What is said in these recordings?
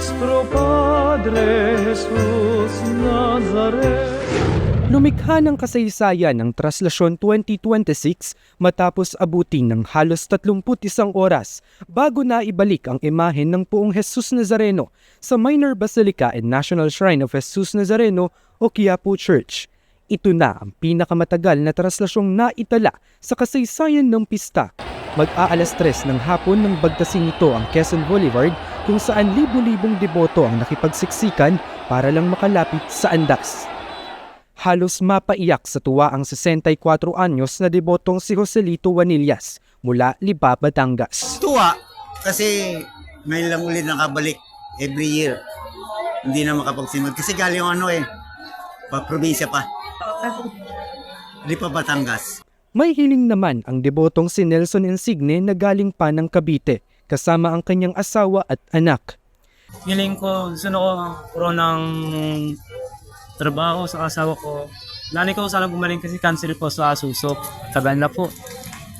nuestro Padre Jesús Nazaret. Lumikha ng kasaysayan ng Traslasyon 2026 matapos abutin ng halos 31 oras bago na ibalik ang imahen ng Poong Jesus Nazareno sa Minor Basilica and National Shrine of Jesus Nazareno o Quiapo Church. Ito na ang pinakamatagal na traslasyong naitala sa kasaysayan ng pista. Mag-aalas 3 ng hapon nang bagtasin ito ang Quezon Boulevard kung saan libu-libong deboto ang nakipagsiksikan para lang makalapit sa andas. Halos mapaiyak sa tuwa ang 64 anyos na debotong si Joselito Vanillas mula Lipa, Batangas. Tuwa kasi may lang ulit nakabalik every year. Hindi na makapagsimod kasi galing probinsya pa. Lipa, Batangas. May hiling naman ang debotong si Nelson Insigne na galing pa ng Cavite kasama ang kanyang asawa at anak. Hiling ko, gusto ko ng trabaho sa asawa ko. Nanay ko sana gumaling kasi cancer po sa susok. Tagal na po.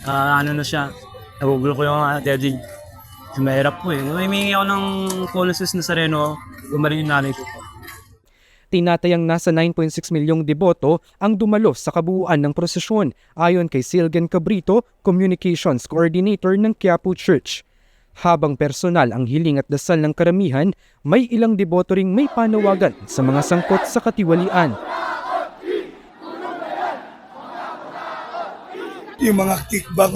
Na siya. Nagugulo ko yung daddy. Mahirap po eh. Humingi ako ng Policies Nazareno. Gumaling yung nanay ko po. Tinatayang nasa 9.6 milyong deboto ang dumalo sa kabuuan ng prosesyon ayon kay Silgen Cabrito, Communications Coordinator ng Quiapo Church. Habang personal ang hiling at dasal ng karamihan, may ilang deboto ring may panawagan sa mga sangkot sa katiwalian. Yung mga kickback,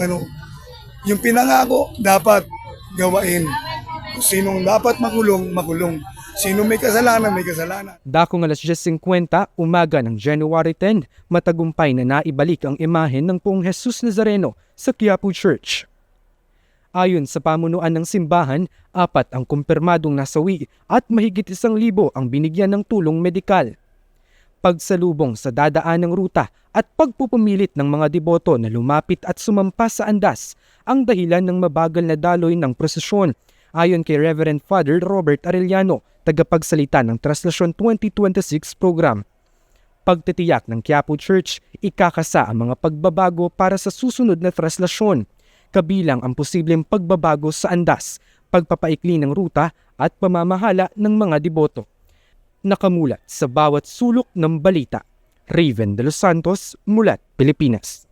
yung pinangako, dapat gawain. Kung sinong dapat makulong, makulong. Sino may kasalanan, may kasalanan. Dakong alas 10:50, umaga ng January 10, matagumpay na naibalik ang imahen ng Poong Jesus Nazareno sa Quiapo Church. Ayon sa pamunuan ng simbahan, 4 ang kumpirmadong nasawi at mahigit 1,000 ang binigyan ng tulong medikal. Pagsalubong sa dadaanang ruta at pagpupumilit ng mga deboto na lumapit at sumampa sa andas ang dahilan ng mabagal na daloy ng prosesyon, ayon kay Reverend Father Robert Arellano, tagapagsalita ng Traslasyon 2026 program. Pagtitiyak ng Quiapo Church, ikakasa ang mga pagbabago para sa susunod na traslasyon, kabilang ang posibleng pagbabago sa andas, pagpapaikli ng ruta at pamamahala ng mga deboto. Nakamulat sa bawat sulok ng balita. Raven de los Santos, Mulat, Pilipinas.